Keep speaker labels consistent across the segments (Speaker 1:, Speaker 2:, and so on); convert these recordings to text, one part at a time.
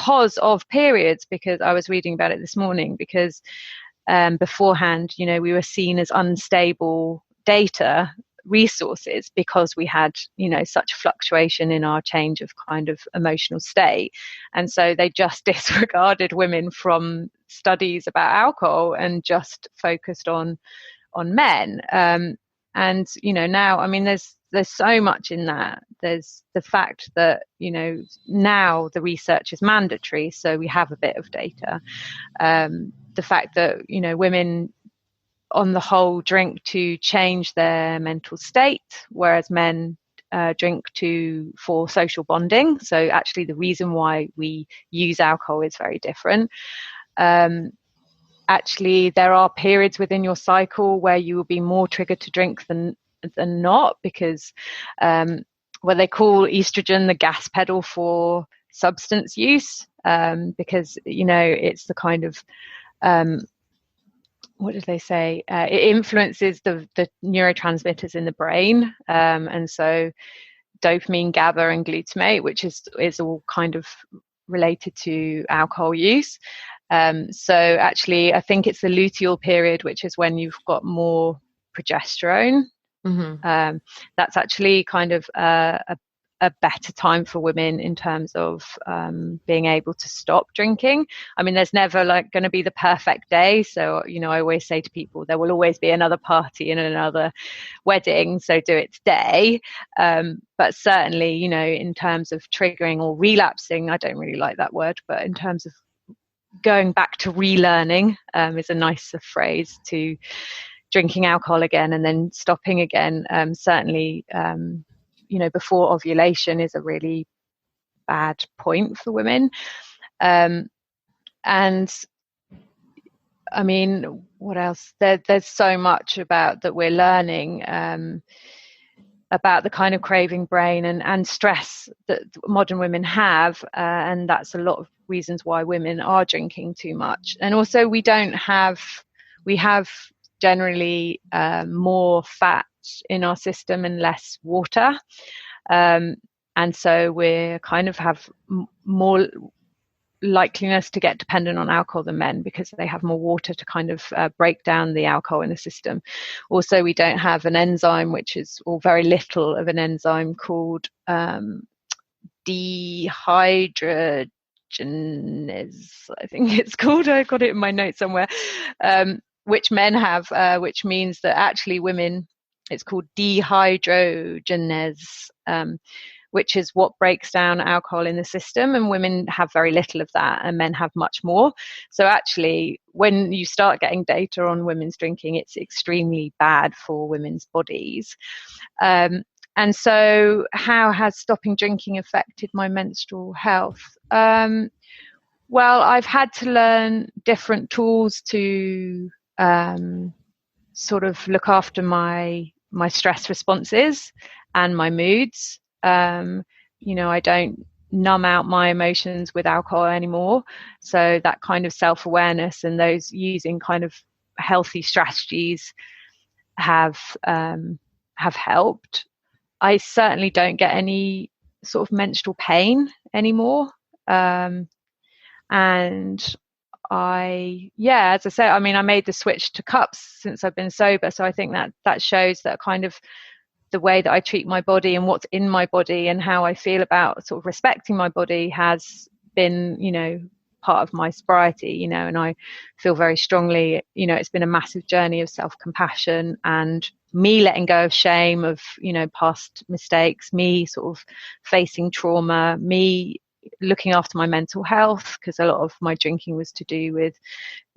Speaker 1: because of periods, because I was reading about it this morning, because beforehand, you know, we were seen as unstable data resources because we had, you know, such fluctuation in our change of kind of emotional state. And so they just disregarded women from studies about alcohol and just focused on men. And, you know, now, I mean, there's so much in that. There's the fact that, you know, now the research is mandatory, so we have a bit of data. The fact that, you know, women on the whole drink to change their mental state, whereas men drink for social bonding. So actually the reason why we use alcohol is very different. Actually, there are periods within your cycle where you will be more triggered to drink than not, because they call estrogen the gas pedal for substance use, because, you know, it's the kind of what did they say? It influences the neurotransmitters in the brain, and so dopamine, GABA, and glutamate, which is all kind of related to alcohol use. So actually, I think it's the luteal period, which is when you've got more progesterone. Mm-hmm. That's actually kind of a better time for women in terms of being able to stop drinking. I mean, there's never like going to be the perfect day. So, you know, I always say to people, there will always be another party and another wedding. So do it today. But certainly, you know, in terms of triggering or relapsing, I don't really like that word, but in terms of going back to relearning is a nicer phrase to drinking alcohol again and then stopping again. Certainly, you know, before ovulation is a really bad point for women. And I mean, what else? There's so much about that we're learning about the kind of craving brain and stress that modern women have. And that's a lot of reasons why women are drinking too much. And also we have generally more fat in our system and less water, and so we kind of have more likeliness to get dependent on alcohol than men because they have more water to kind of break down the alcohol in the system. Also, we don't have an enzyme, which is, or very little of an enzyme called dehydrogenase, I think it's called. I got it in my notes somewhere, which men have, which means that actually women, it's called dehydrogenase, which is what breaks down alcohol in the system, and women have very little of that and men have much more. So actually, when you start getting data on women's drinking, it's extremely bad for women's bodies. And so how has stopping drinking affected my menstrual health? Well, I've had to learn different tools to sort of look after my stress responses and my moods. You know, I don't numb out my emotions with alcohol anymore. So that kind of self-awareness and those using kind of healthy strategies have helped. I certainly don't get any sort of menstrual pain anymore. And as I say, I mean, I made the switch to cups since I've been sober. So I think that shows that kind of the way that I treat my body and what's in my body and how I feel about sort of respecting my body has been, you know, part of my sobriety, you know, and I feel very strongly, you know, it's been a massive journey of self-compassion and me letting go of shame of, you know, past mistakes, me sort of facing trauma, me looking after my mental health, because a lot of my drinking was to do with,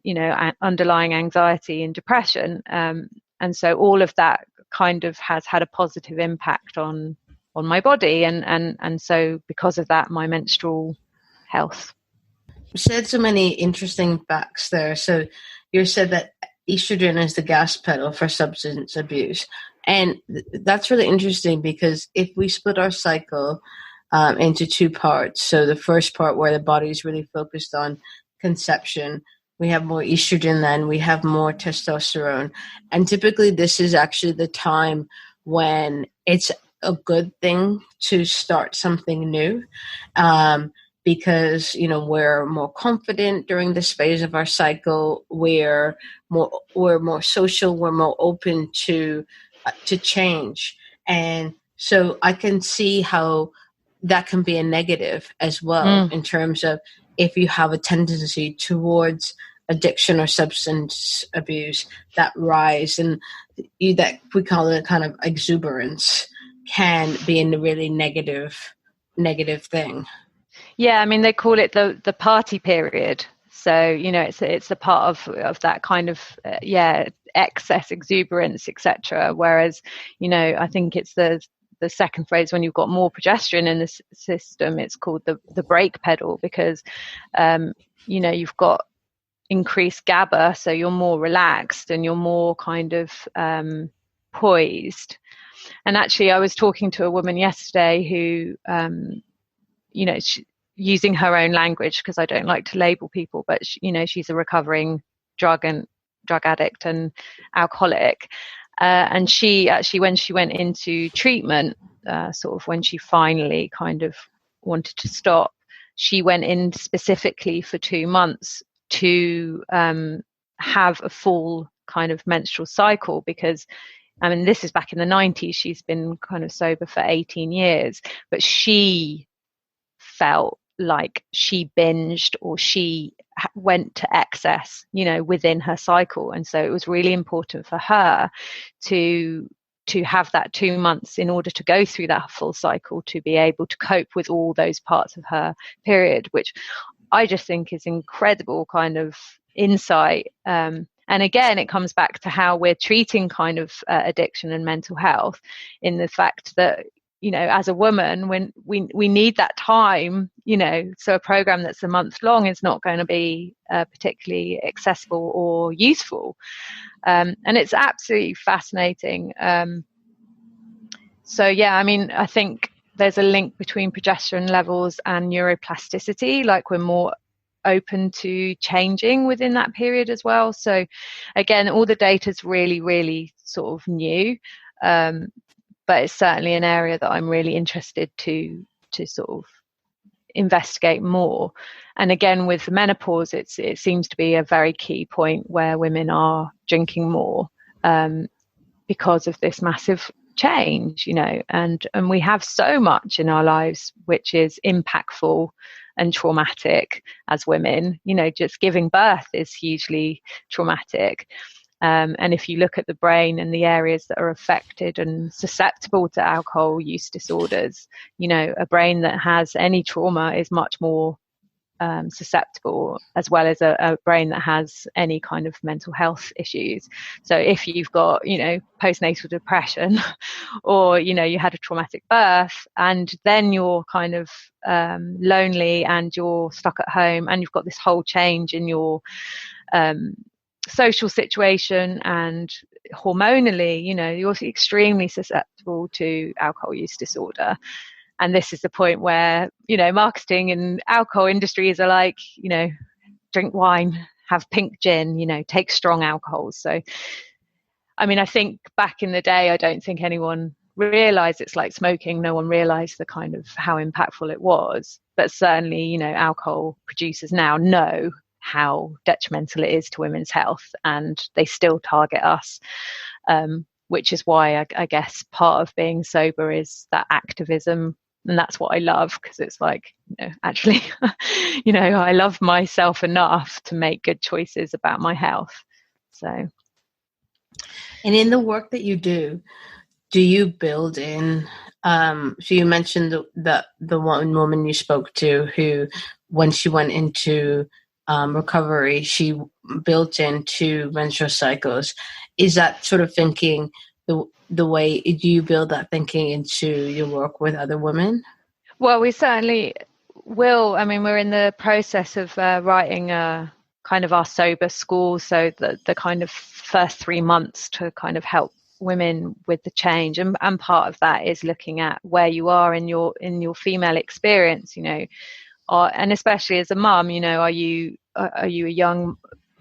Speaker 1: you know, underlying anxiety and depression. And so all of that kind of has had a positive impact on my body. And so because of that, my menstrual health.
Speaker 2: You said so many interesting facts there. So you said that estrogen is the gas pedal for substance abuse. And that's really interesting because if we split our cycle into two parts, so the first part where the body is really focused on conception, we have more estrogen, then we have more testosterone. And typically this is actually the time when it's a good thing to start something new. because, we're more confident during this phase of our cycle. We're more social. We're more open to change. And so I can see how that can be a negative as well, in terms of if you have a tendency towards addiction or substance abuse, that rise and that we call it kind of exuberance can be a really negative thing.
Speaker 1: Yeah, I mean, they call it the party period. So, it's a part of that kind of, excess, exuberance, etc. Whereas, I think it's the second phrase, when you've got more progesterone in the system, it's called the brake pedal, because, you've got increased GABA, so you're more relaxed and you're more kind of poised. And actually, I was talking to a woman yesterday who, using her own language, because I don't like to label people, but she's a recovering drug addict and alcoholic, and she actually, when she went into treatment, sort of when she finally kind of wanted to stop, she went in specifically for 2 months to have a full kind of menstrual cycle, because I mean, this is back in the 90s. She's been kind of sober for 18 years, but she felt like she binged, or she went to excess, within her cycle. And so it was really important for her to have that 2 months in order to go through that full cycle, to be able to cope with all those parts of her period, which I just think is incredible kind of insight. And again, it comes back to how we're treating kind of addiction and mental health, in the fact that, as a woman, when we need that time, so a program that's a month long is not going to be particularly accessible or useful. And it's absolutely fascinating. So, yeah, I mean, I think there's a link between progesterone levels and neuroplasticity, like we're more open to changing within that period as well. So again, all the data is really, really sort of new. But it's certainly an area that I'm really interested to sort of investigate more. And again, with menopause, it seems to be a very key point where women are drinking more because of this massive change, and we have so much in our lives which is impactful and traumatic as women. Just giving birth is hugely traumatic. And if you look at the brain and the areas that are affected and susceptible to alcohol use disorders, a brain that has any trauma is much more susceptible, as well as a brain that has any kind of mental health issues. So if you've got, postnatal depression, or, you had a traumatic birth, and then you're kind of lonely and you're stuck at home, and you've got this whole change in your social situation, and hormonally, you're extremely susceptible to alcohol use disorder. And this is the point where, marketing and alcohol industries are like, drink wine, have pink gin, take strong alcohols. So, I mean, I think back in the day, I don't think anyone realized it's like smoking. No one realized the kind of how impactful it was. But certainly, alcohol producers now know how detrimental it is to women's health, and they still target us, which is why I guess part of being sober is that activism. And that's what I love, because it's like, actually, I love myself enough to make good choices about my health. So,
Speaker 2: and in the work that you do you build in? So you mentioned the one woman you spoke to who, when she went into recovery, she built into menstrual cycles. Is that sort of thinking the way, do you build that thinking into your work with other women?
Speaker 1: Well, we certainly will. I mean, we're in the process of writing kind of our sober school, so the kind of first 3 months to kind of help women with the change, and part of that is looking at where you are in your female experience, and especially as a mum, are you a young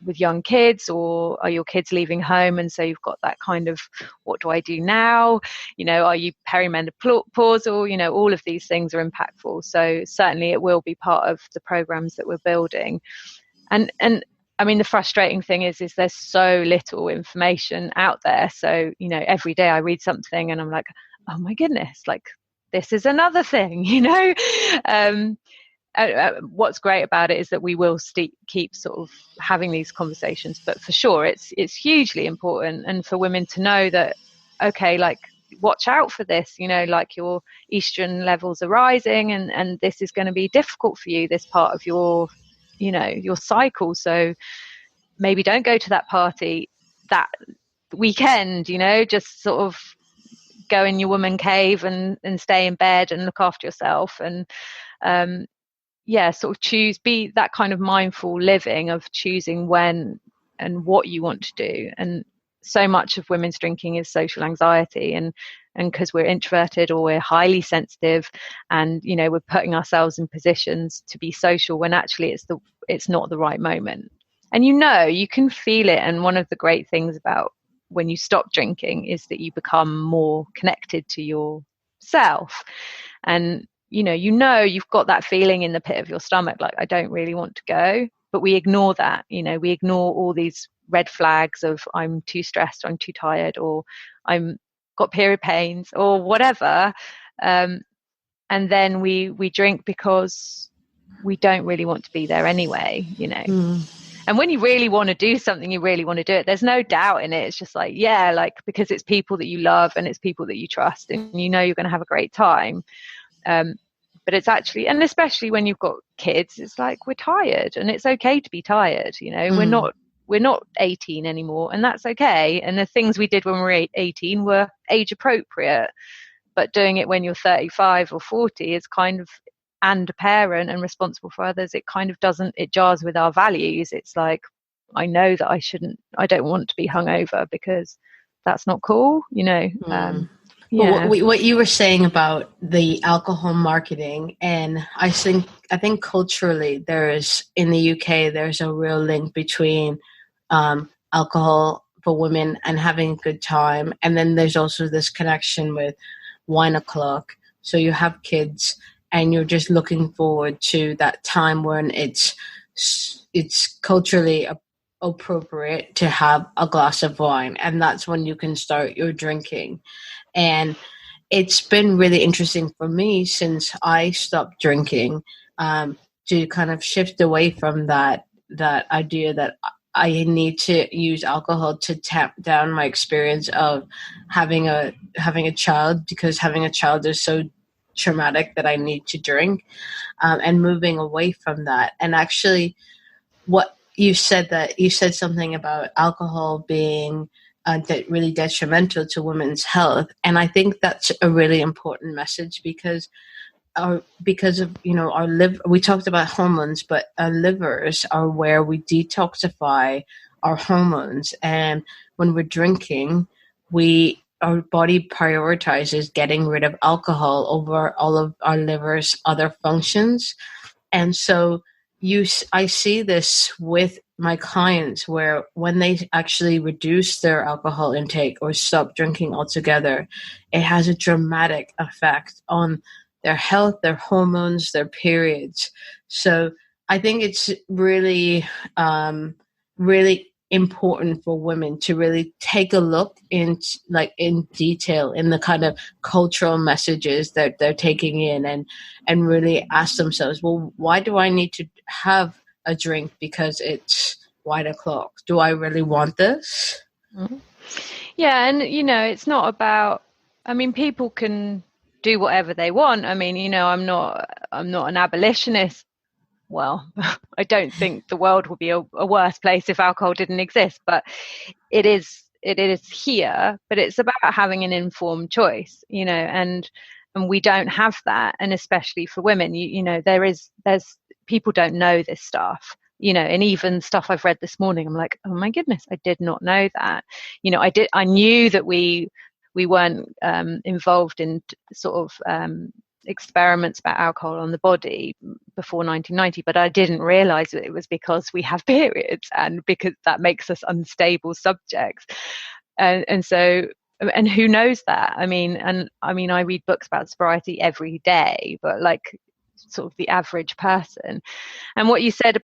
Speaker 1: with young kids, or are your kids leaving home, and so you've got that kind of, what do I do now? Are you perimenopausal? All of these things are impactful. So certainly it will be part of the programs that we're building. And I mean, the frustrating thing is there's so little information out there. So every day I read something and I'm like, oh my goodness, like this is another thing. What's great about it is that we will keep sort of having these conversations, but for sure it's hugely important, and for women to know that, okay, like watch out for this, like your estrogen levels are rising, and this is going to be difficult for you, this part of your cycle. So maybe don't go to that party that weekend, just sort of go in your woman cave and stay in bed and look after yourself, and sort of be that kind of mindful living of choosing when and what you want to do. And so much of women's drinking is social anxiety, and because we're introverted or we're highly sensitive, and we're putting ourselves in positions to be social when actually it's not the right moment. And you can feel it. And one of the great things about when you stop drinking is that you become more connected to yourself, and you've got that feeling in the pit of your stomach, like, I don't really want to go, but we ignore that. We ignore all these red flags of, I'm too stressed, or I'm too tired, or I'm got period pains, or whatever, and then we drink because we don't really want to be there anyway. And when you really want to do something, you really want to do it. There's no doubt in it. It's just like, because it's people that you love and it's people that you trust, and you're going to have a great time. But it's actually, and especially when you've got kids, it's like, we're tired, and it's okay to be tired. We're not 18 anymore, and that's okay. And the things we did when we were 18 were age appropriate, but doing it when you're 35 or 40 is kind of, and a parent and responsible for others, it kind of it jars with our values. It's like, I know that I don't want to be hungover because that's not cool,
Speaker 2: Well, what you were saying about the alcohol marketing, and I think culturally in the UK, there's a real link between alcohol for women and having a good time. And then there's also this connection with wine o'clock. So you have kids and you're just looking forward to that time when it's culturally appropriate to have a glass of wine. And that's when you can start your drinking. And it's been really interesting for me since I stopped drinking, to kind of shift away from that idea that I need to use alcohol to tamp down my experience of having a child, because having a child is so traumatic that I need to drink, and moving away from that. And actually, what you said something about alcohol being really detrimental to women's health, and I think that's a really important message, because of our liver. We talked about hormones, but our livers are where we detoxify our hormones, and when we're drinking, our body prioritizes getting rid of alcohol over all of our liver's other functions. And so I see this with my clients, where when they actually reduce their alcohol intake or stop drinking altogether, it has a dramatic effect on their health, their hormones, their periods. So I think it's really, really important for women to really take a look in detail in the kind of cultural messages that they're taking in, and really ask themselves, well, why do I need to have a drink because it's wine o'clock? Do I really want this?
Speaker 1: Mm-hmm. Yeah, and it's not about, people can do whatever they want. I'm not an abolitionist. Well, I don't think the world would be a worse place if alcohol didn't exist, but it is here. But it's about having an informed choice, and we don't have that. And especially for women, there's people don't know this stuff, and even stuff I've read this morning, I'm like, oh my goodness, I did not know that. I knew that we weren't involved in sort of experiments about alcohol on the body before 1990, but I didn't realize that it was because we have periods and because that makes us unstable subjects. And so, and who knows that? I mean, I read books about sobriety every day, but like sort of the average person. And what you said